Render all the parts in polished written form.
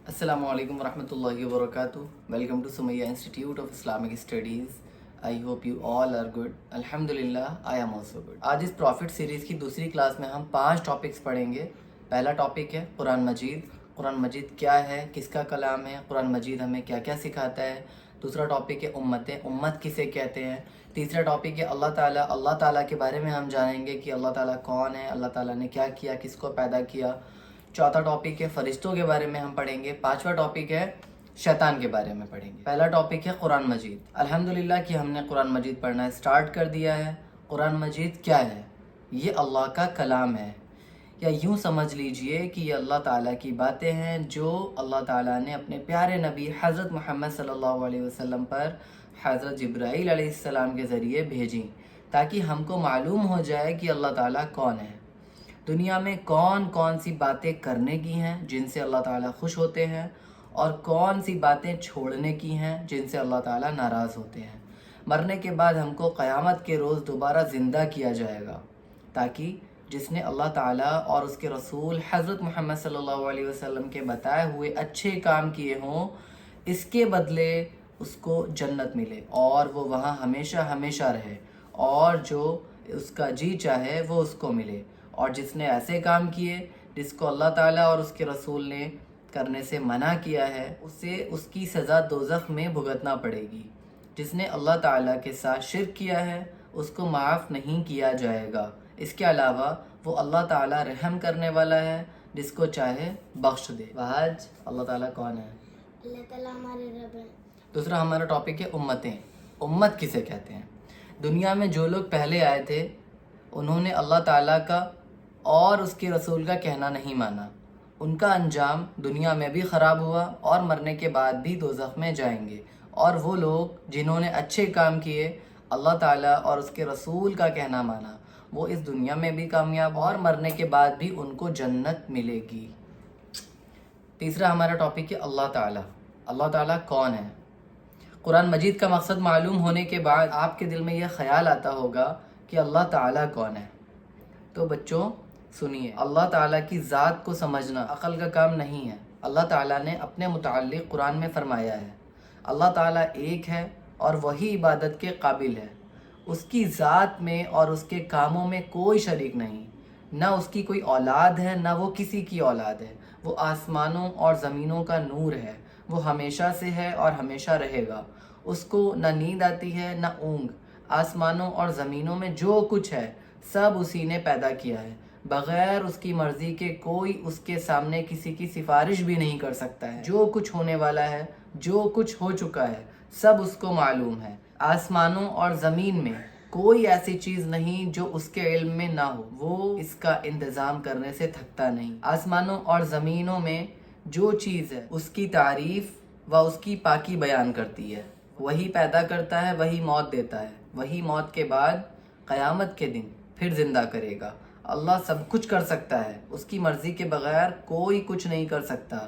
Assalamu alaikum warahmatullahi wabarakatuh. Welcome to Sumaya Institute of Islamic Studies. I hope you all are good. Alhamdulillah, I am also good. आज इस profit series की दूसरी class में हम 5 topics पढ़ेंगे। पहला topic है कुरान मजीद। कुरान मजीद क्या है, किसका कलाम है, कुरान मजीद हमें क्या क्या सिखाता है। दूसरा टॉपिक है उम्मतें, उम्मत किसे कहते हैं। तीसरा टॉपिक है अल्लाह ताला के बारे में हम जानेंगे कि अल्लाह ताला कौन है, अल्लाह ताला ने क्या किया, किसको पैदा किया। चौथा टॉपिक है फरिश्तों के बारे में हम पढ़ेंगे। पांचवा टॉपिक है शैतान के बारे में पढ़ेंगे। पहला टॉपिक है कुरान मजीद। अल्हम्दुलिल्लाह कि हमने कुरान मजीद पढ़ना स्टार्ट कर दिया है। कुरान मजीद क्या है? ये अल्लाह का कलाम है, या यूँ समझ लीजिए कि ये अल्लाह ताला की बातें हैं जो अल्लाह ताला ने अपने प्यारे नबी हज़रत मोहम्मद सल्लल्लाहु अलैहि वसल्लम पर हज़रत जिब्राईल अलैहिस्सलाम के ज़रिए भेजी, ताकि हमको मालूम हो जाए कि अल्लाह ताला कौन है, दुनिया में कौन कौन सी बातें करने की हैं जिनसे अल्लाह ताला खुश होते हैं, और कौन सी बातें छोड़ने की हैं जिनसे अल्लाह ताला नाराज़ होते हैं। मरने के बाद हमको क़यामत के रोज़ दोबारा ज़िंदा किया जाएगा, ताकि जिसने अल्लाह ताला और उसके रसूल हज़रत मोहम्मद सल्लल्लाहु अलैहि वसल्लम के बताए हुए अच्छे काम किए हों, इसके बदले उसको जन्नत मिले और वो वहाँ हमेशा हमेशा रहे, और जो उसका जी चाहे वो उसको मिले। और जिसने ऐसे काम किए जिसको अल्लाह ताला और उसके रसूल ने करने से मना किया है, उसे उसकी सज़ा दोज़ख में भुगतना पड़ेगी। जिसने अल्लाह ताला के साथ शिर्क किया है उसको माफ़ नहीं किया जाएगा। इसके अलावा वो अल्लाह ताला रहम करने वाला है, जिसको चाहे बख्श दे। आज अल्लाह ताला कौन है? अल्लाह ताला हमारे रब है। दूसरा हमारा टॉपिक है उम्मतें। उम्मत किसे कहते हैं? दुनिया में जो लोग पहले आए थे उन्होंने अल्लाह ताला का और उसके रसूल का कहना नहीं माना। उनका अंजाम दुनिया में भी ख़राब हुआ और मरने के बाद भी दोज़ख में जाएंगे। और वो लोग जिन्होंने अच्छे काम किए, अल्लाह ताला और उसके रसूल का कहना माना, वो इस दुनिया में भी कामयाब और मरने के बाद भी उनको जन्नत मिलेगी। तीसरा हमारा टॉपिक है अल्लाह ताला। अल्लाह ताला कौन है? कुरान मजीद का मकसद मालूम होने के बाद आपके दिल में यह ख्याल आता होगा कि अल्लाह ताला कौन है। तो बच्चों सुनिए, अल्लाह ताला की ज़ात को समझना अक़ल का काम नहीं है। अल्लाह ताला ने अपने मुताल्लिक़ कुरान में फ़रमाया है, अल्लाह ताला एक है और वही इबादत के काबिल है। उसकी ज़ात में और उसके कामों में कोई शरीक नहीं। ना उसकी कोई औलाद है, ना वो किसी की औलाद है। वो आसमानों और ज़मीनों का नूर है। वो हमेशा से है और हमेशा रहेगा। उसको ना नींद आती है ना ऊँग। आसमानों और ज़मीनों में जो कुछ है सब उसी ने पैदा किया है। बग़ैर उसकी मर्ज़ी के कोई उसके सामने किसी की सिफारिश भी नहीं कर सकता है। जो कुछ होने वाला है, जो कुछ हो चुका है, सब उसको मालूम है। आसमानों और ज़मीन में कोई ऐसी चीज़ नहीं जो उसके इल्म में ना हो। वो इसका इंतज़ाम करने से थकता नहीं। आसमानों और ज़मीनों में जो चीज़ है उसकी तारीफ़ व उसकी पाकी बयान करती है। वही पैदा करता है, वही मौत देता है, वही मौत के बाद क़यामत के दिन फिर ज़िंदा करेगा। अल्लाह सब कुछ कर सकता है, उसकी मर्ज़ी के बग़ैर कोई कुछ नहीं कर सकता।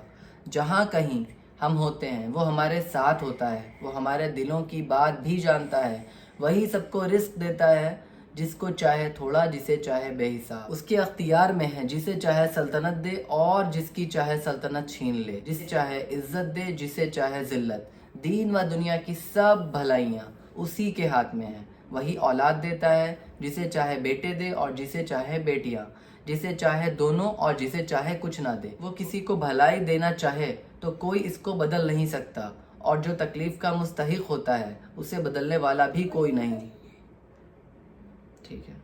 जहाँ कहीं हम होते हैं वो हमारे साथ होता है। वो हमारे दिलों की बात भी जानता है। वही सबको रिस्क देता है, जिसको चाहे थोड़ा, जिसे चाहे बेहिसाब। उसके अख्तियार में है, जिसे चाहे सल्तनत दे और जिसकी चाहे सल्तनत छीन ले, जिसे चाहे इज़्ज़त दे, जिसे चाहे ज़िल्लत। दीन व दुनिया की सब भलाइयाँ उसी के हाथ में हैं। वही औलाद देता है, जिसे चाहे बेटे दे और जिसे चाहे बेटियां, जिसे चाहे दोनों और जिसे चाहे कुछ ना दे। वो किसी को भलाई देना चाहे तो कोई इसको बदल नहीं सकता, और जो तकलीफ़ का मुस्तहिक होता है उसे बदलने वाला भी कोई नहीं। ठीक है,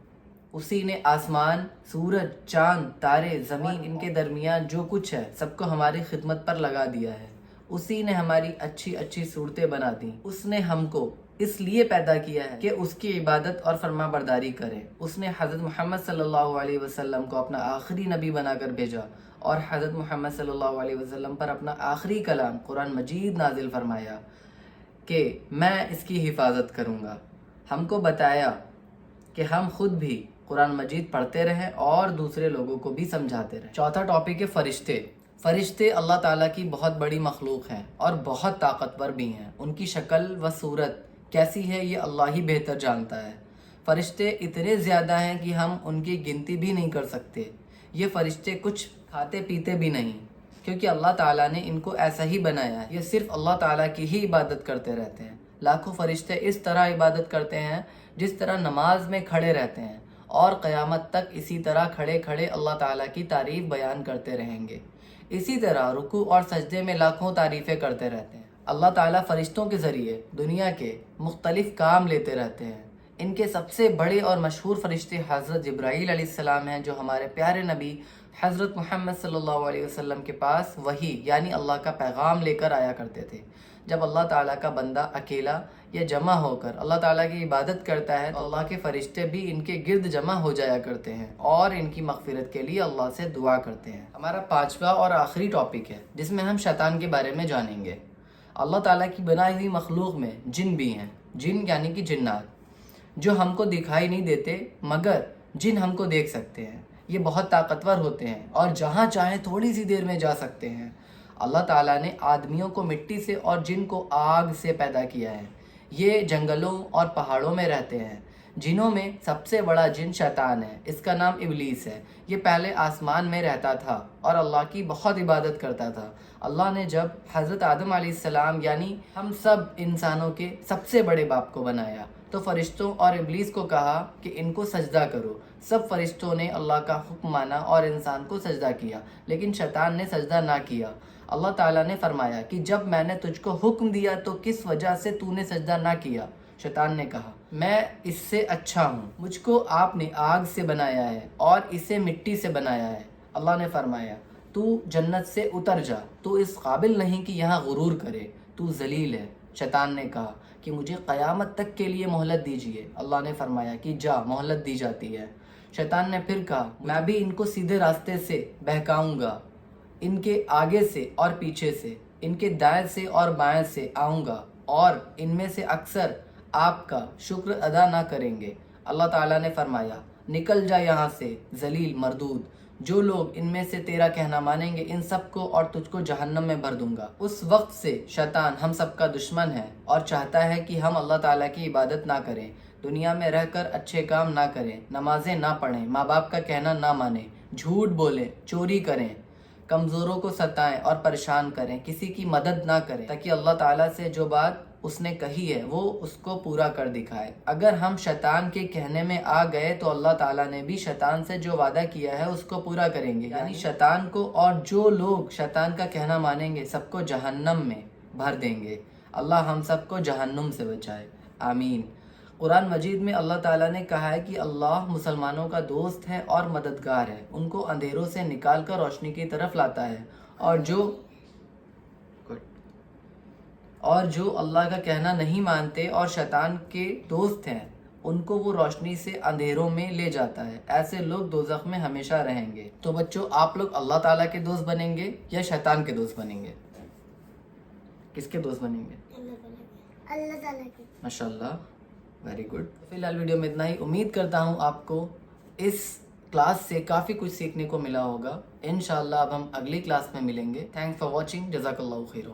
उसी ने आसमान, सूरज, चांद, तारे, ज़मीन, इनके दरमियान जो कुछ है सबको हमारी खिदमत पर लगा दिया है। उसी ने हमारी अच्छी अच्छी सूरतें बना दी। उसने हमको इसलिए पैदा किया है कि उसकी इबादत और फरमा बरदारी करें। उसने हज़रत मोहम्मद सल्लल्लाहु अलैहि वसल्लम को अपना आखिरी नबी बनाकर भेजा और हज़रत मोहम्मद सल्लल्लाहु अलैहि वसल्लम पर अपना आखिरी कलाम कुरान मजीद नाजिल फरमाया कि मैं इसकी हिफाजत करूँगा। हमको बताया कि हम खुद भी कुरान मजीद पढ़ते रहें और दूसरे लोगों को भी समझाते रहें। चौथा टॉपिक है फ़रिश्ते। फ़रिश्ते अल्लाह ताला की बहुत बड़ी मखलूक हैं और बहुत ताकतवर भी हैं। उनकी शक्ल व सूरत कैसी है ये अल्लाह ही बेहतर जानता है। फ़रिश्ते इतने ज़्यादा हैं कि हम उनकी गिनती भी नहीं कर सकते। ये फ़रिश्ते कुछ खाते पीते भी नहीं, کیونکہ اللہ تعالیٰ نے ان کو ایسا ہی بنایا ہے. یہ صرف اللہ تعالیٰ کی ہی عبادت کرتے رہتے ہیں. لاکھوں فرشتے اس طرح عبادت کرتے ہیں جس طرح نماز میں کھڑے رہتے ہیں، اور قیامت تک اسی طرح کھڑے کھڑے اللہ تعالیٰ کی تعریف بیان کرتے رہیں گے. اسی طرح رکوع اور سجدے میں لاکھوں تعریفیں کرتے رہتے ہیں. اللہ تعالیٰ فرشتوں کے ذریعے دنیا کے مختلف کام لیتے رہتے ہیں. ان کے سب سے بڑے اور مشہور فرشتے حضرت جبرائیل علیہ السلام ہیں، جو ہمارے پیارے نبی حضرت محمد صلی اللہ علیہ وسلم کے پاس وحی یعنی اللہ کا پیغام لے کر آیا کرتے تھے. جب اللہ تعالیٰ کا بندہ اکیلا یا جمع ہو کر اللہ تعالیٰ کی عبادت کرتا ہے تو اللہ کے فرشتے بھی ان کے گرد جمع ہو جایا کرتے ہیں اور ان کی مغفرت کے لیے اللہ سے دعا کرتے ہیں. ہمارا 5واں اور آخری ٹاپک ہے جس میں ہم شیطان کے بارے میں جانیں گے. اللہ تعالیٰ کی بنائی ہوئی مخلوق میں جن بھی ہیں. جن یعنی کہ جنات، جو ہم کو دکھائی نہیں دیتے مگر جن ہم کو دیکھ سکتے ہیں. یہ بہت طاقتور ہوتے ہیں اور جہاں چاہیں تھوڑی سی دیر میں جا سکتے ہیں. اللہ تعالیٰ نے آدمیوں کو مٹی سے اور جن کو آگ سے پیدا کیا ہے. یہ جنگلوں اور پہاڑوں میں رہتے ہیں. جنوں میں سب سے بڑا جن شیطان ہے، اس کا نام ابلیس ہے. یہ پہلے آسمان میں رہتا تھا اور اللہ کی بہت عبادت کرتا تھا. اللہ نے جب حضرت آدم علیہ السلام یعنی ہم سب انسانوں کے سب سے بڑے باپ کو بنایا تو فرشتوں اور ابلیس کو کہا کہ ان کو سجدہ کرو. سب فرشتوں نے اللہ کا حکم مانا اور انسان کو سجدہ کیا، لیکن شیطان نے سجدہ نہ کیا. اللہ تعالیٰ نے فرمایا کہ جب میں نے تجھ کو حکم دیا تو کس وجہ سے تو نے سجدہ نہ کیا؟ شیطان نے کہا میں اس سے اچھا ہوں، مجھ کو آپ نے آگ سے بنایا ہے اور اسے مٹی سے بنایا ہے. اللہ نے فرمایا تو جنت سے اتر جا، تو اس قابل نہیں کہ یہاں غرور کرے، تو ذلیل ہے. شیطان نے کہا کہ مجھے قیامت تک کے لیے مہلت دیجیے. اللہ نے فرمایا کہ جا، مہلت دی جاتی ہے. شیطان نے پھر کہا میں بھی ان کو سیدھے راستے سے بہکاؤں گا، ان کے آگے سے اور پیچھے سے، ان کے دائیں سے اور بائیں سے آؤں گا، اور ان میں سے اکثر آپ کا شکر ادا نہ کریں گے. اللہ تعالیٰ نے فرمایا نکل جا یہاں سے ذلیل مردود. جو لوگ ان میں سے تیرا کہنا مانیں گے ان سب کو اور تجھ کو جہنم میں بھر دوں گا. اس وقت سے شیطان ہم سب کا دشمن ہے اور چاہتا ہے کہ ہم اللہ تعالیٰ کی عبادت نہ کریں، دنیا میں رہ کر اچھے کام نہ کریں، نمازیں نہ پڑھیں، ماں باپ کا کہنا نہ مانیں، جھوٹ بولیں، چوری کریں، کمزوروں کو ستائیں اور پریشان کریں، کسی کی مدد نہ کریں، تاکہ اللہ تعالیٰ سے جو بات اس نے کہی ہے وہ اس کو پورا کر دکھائے. اگر ہم شیطان کے کہنے میں آ گئے تو اللہ تعالیٰ نے بھی شیطان سے جو وعدہ کیا ہے اس کو پورا کریں گے. یعنی شیطان کو اور جو لوگ شیطان کا کہنا مانیں گے سب کو جہنم میں بھر دیں گے. اللہ ہم سب کو جہنم سے بچائے، آمین. قرآن مجید میں اللہ تعالیٰ نے کہا ہے کہ اللہ مسلمانوں کا دوست ہے اور مددگار ہے، ان کو اندھیروں سے نکال کر روشنی کی طرف لاتا ہے، اور جو اللہ کا کہنا نہیں مانتے اور شیطان کے دوست ہیں ان کو وہ روشنی سے اندھیروں میں لے جاتا ہے. ایسے لوگ دوزخ میں ہمیشہ رہیں گے. تو بچوں، آپ لوگ اللہ تعالیٰ کے دوست بنیں گے یا شیطان کے دوست بنیں گے؟ کس کے دوست بنیں گے؟ اللہ تعالیٰ کی. ماشاءاللہ، ویری گڈ. فی الحال ویڈیو میں اتنا ہی. امید کرتا ہوں آپ کو اس کلاس سے کافی کچھ سیکھنے کو ملا ہوگا. انشاءاللہ اب ہم اگلی کلاس میں ملیں گے. Thanks for watching. جزاک اللہ خیر.